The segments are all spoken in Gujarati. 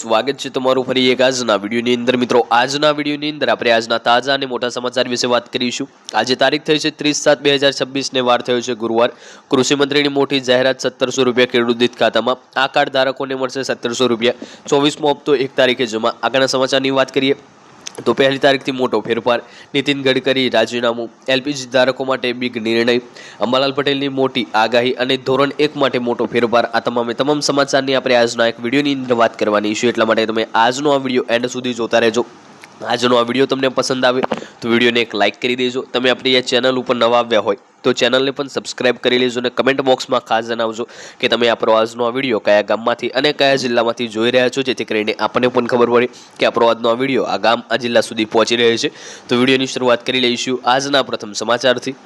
સ્વાગત છે તમારું ફરી એક આજના વિડીયોની અંદર મિત્રો। આજના વિડીયોની અંદર આપણે આજના તાજા અને મોટા સમાચાર વિશે વાત કરીશું। આજે તારીખ થઈ છે 30/7/2026 ને વાર થયો છે ગુરુવાર। કૃષિ મંત્રીની મોટી જાહેરાત, 1700 રૂપિયા ખેડૂત દીઠ ખાતામાં। આ કાર્ડ ધારકોને મળશે 1700 રૂપિયા। 24મો હપ્તો 1 તારીખે જમા। આગળના સમાચારની વાત કરીએ તો પહેલી તારીખથી મોટો ફેરફાર, નીતિન ગડકરી રાજીનામું, એલપીજી ધારકો માટે બિગ નિર્ણય, અંબાલાલ પટેલની મોટી આગાહી અને ધોરણ 1 માટે મોટો ફેરફાર। આ તમામ સમાચારની આપણે આજના એક વિડીયોની અંદર વાત કરવાની છે, એટલા માટે તમે આજનો આ વિડીયો એન્ડ સુધી જોતા રહેજો। આજનો આ વિડીયો તમને પસંદ આવે તો વિડીયોને એક લાઇક કરી દેજો। તમે આપણી આ ચેનલ ઉપર નવા આવ્યા હોય તો ચેનલને પણ સબસ્ક્રાઇબ કરી લેજો અને કમેન્ટ બોક્સમાં ખાસ જણાવજો કે તમે આપણો આજનો આ વિડીયો કયા ગામમાંથી અને કયા જિલ્લામાંથી જોઈ રહ્યા છો, જેથી કરીને આપણને પણ ખબર પડે કે આપણો આજનો આ વિડીયો આ ગામ આ જિલ્લા સુધી પહોંચી રહ્યો છે। તો વિડીયોની શરૂઆત કરી લઈશું આજના પ્રથમ સમાચારથી।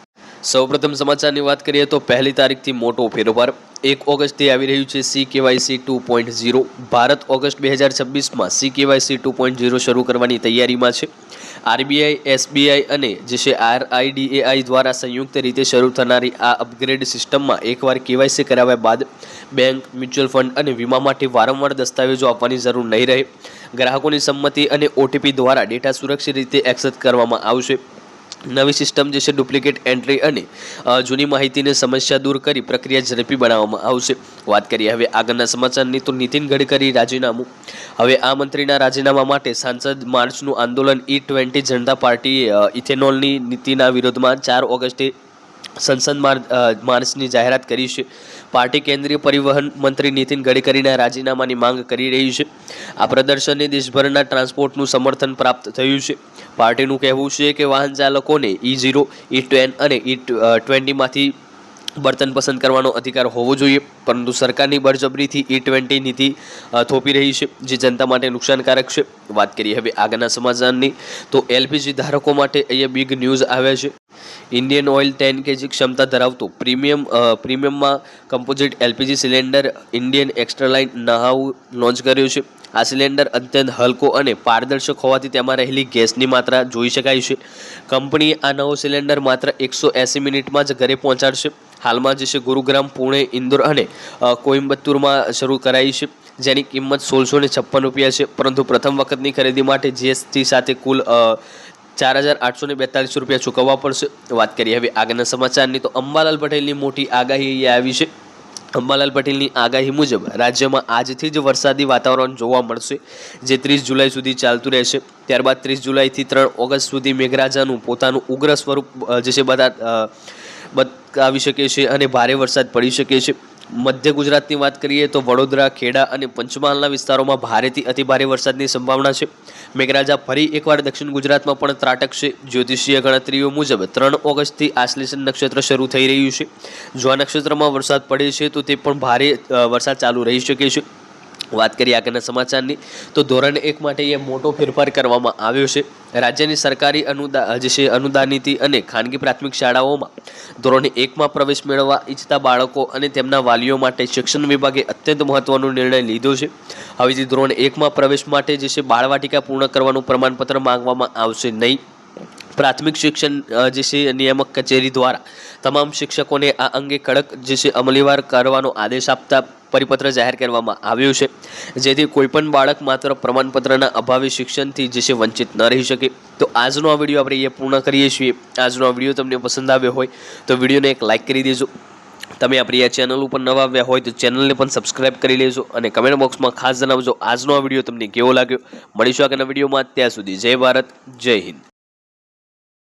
સૌપ્રથમ સમાચારની વાત કરીએ તો પહેલી તારીખથી મોટો ફેરફાર, 1 ઓગસ્ટથી આવી રહ્યું છે CKYC 2.0। ભારત ઓગસ્ટ 2026માં CKYC 2.0 શરૂ કરવાની તૈયારીમાં છે। આરબીઆઈ, એસબીઆઈ અને જે છે RIDAI દ્વારા સંયુક્ત રીતે શરૂ થનારી આ અપગ્રેડ સિસ્ટમમાં એકવાર કેવાયસી કરાવ્યા બાદ બેંક, મ્યુચ્યુઅલ ફંડ અને વીમા માટે વારંવાર દસ્તાવેજો આપવાની જરૂર નહીં રહે। ગ્રાહકોની સંમતિ અને OTP દ્વારા ડેટા સુરક્ષિત રીતે એક્સેસ કરવામાં આવશે। નવી સિસ્ટમ જે છે ડુપ્લિકેટ એન્ટ્રી અને જૂની માહિતીને સમસ્યા દૂર કરી પ્રક્રિયા ઝડપી બનાવવામાં આવશે। વાત કરીએ હવે આગળના સમાચારની તો નીતિન ગડકરી રાજીનામું। હવે આ મંત્રીના રાજીનામા માટે સાંસદ માર્ચનું આંદોલન E20 જનતા પાર્ટીએ ઇથેનોલની નીતિના વિરોધમાં 4 ઓગસ્ટે સંસદ માર્ચની જાહેરાત કરી છે। પાર્ટી કેન્દ્રીય પરિવહન મંત્રી નીતિન ગડકરીના રાજીનામાની માંગ કરી રહી છે। આ પ્રદર્શનને દેશભરના ટ્રાન્સપોર્ટનું સમર્થન પ્રાપ્ત થયું છે। પાર્ટીનું કહેવું છે કે વાહન ચાલકોને E0, E10 અને E20 માંથી બર્તન પસંદ કરવાનો અધિકાર હોવો જોઈએ, પરંતુ સરકારની બળજબરીથી E20 નીતિ થોપી રહી છે, જે જનતા માટે નુકસાનકારક છે। વાત કરીએ હવે આગળના સમાચારની તો એલપીજી ધારકો માટે અહીંયા બિગ ન્યૂઝ આવ્યા છે। ઇન્ડિયન ઓઇલ 10 kg ક્ષમતા ધરાવતું પ્રીમિયમમાં કમ્પોઝિટ એલપીજી સિલિન્ડર ઇન્ડિયન એક્સ્ટ્રાલાઇન નહાઉ લોન્ચ કર્યો છે। આ સિલિન્ડર અત્યંત હલકો અને પારદર્શક હોવાથી તેમાં રહેલી ગેસની માત્રા જોઈ શકાય છે। કંપનીએ આ નવો સિલિન્ડર માત્ર 180 મિનિટમાં જ ઘરે પહોંચાડશે। હાલમાં જે છે ગુરુગ્રામ, પુણે, ઇન્દોર અને કોઇમ્બતુરમાં શરૂ કરાઈ છે, જેની કિંમત 1656 રૂપિયા છે, પરંતુ પ્રથમ વખતની ખરીદી માટે GST સાથે કુલ 4842 રૂપિયા ચૂકવવા પડશે। વાત કરીએ હવે આગળના સમાચારની તો અંબાલાલ પટેલની મોટી આગાહી અહીંયા આવી છે। અંબાલાલ પટેલની આગાહી મુજબ રાજ્યમાં આજથી જ વરસાદી વાતાવરણ જોવા મળશે, જે 30 જુલાઈ સુધી ચાલતું રહેશે। ત્યારબાદ 30 જુલાઈથી 3 ઓગસ્ટ સુધી મેઘરાજાનું પોતાનું ઉગ્ર સ્વરૂપ જે છે બતાવી શકે છે અને ભારે વરસાદ પડી શકે છે। મધ્ય ગુજરાતની વાત કરીએ તો વડોદરા, ખેડા અને પંચમહાલના વિસ્તારોમાં ભારેથી અતિભારે વરસાદની સંભાવના છે। મેઘરાજા ફરી એકવાર દક્ષિણ ગુજરાતમાં પણ ત્રાટકશે। જ્યોતિષીય ગણતરીઓ મુજબ 3 ઓગસ્ટથી આશ્લેષ નક્ષત્ર શરૂ થઈ રહ્યું છે। જો આ નક્ષત્રમાં વરસાદ પડે છે તો તે પણ ભારે વરસાદ ચાલુ રહી શકે છે। વાત કરીએ આગળના સમાચારની તો ધોરણ 1 માટે એ મોટો ફેરફાર કરવામાં આવ્યો છે। રાજ્યની સરકારી અનુદાનિત અને ખાનગી પ્રાથમિક શાળાઓમાં ધોરણ 1માં પ્રવેશ મેળવવા ઈચ્છતા બાળકો અને તેમના વાલીઓ માટે શિક્ષણ વિભાગે અત્યંત મહત્વનો નિર્ણય લીધો છે। હવેથી ધોરણ 1માં પ્રવેશ માટે જે છે બાળવાટિકા પૂર્ણ કરવાનું પ્રમાણપત્ર માંગવામાં આવશે નહીં। પ્રાથમિક શિક્ષણ જે છે નિયામક કચેરી દ્વારા તમામ શિક્ષકોને આ અંગે કડક જે છે અમલીવાર કરવાનો આદેશ આપતા પરિપત્ર જાહેર કરવામાં આવ્યો છે, જેથી કોઈપણ બાળક માત્ર પ્રમાણપત્રના અભાવે શિક્ષણથી જે છે વંચિત ન રહી શકે। તો આજનો આ વિડીયો આપણે એ પૂર્ણ કરીએ છીએ। આજનો આ વિડીયો તમને પસંદ આવ્યો હોય તો વિડીયોને એક લાઇક કરી દેજો। તમે આપણી આ ચેનલ ઉપર નવા આવ્યા હોય તો ચેનલને પણ સબસ્ક્રાઇબ કરી લેજો અને કમેન્ટ બોક્સમાં ખાસ જણાવજો આજનો આ વિડીયો તમને કેવો લાગ્યો। મળીશું આગળના વિડીયોમાં, ત્યાં સુધી જય ભારત, જય હિન્દ।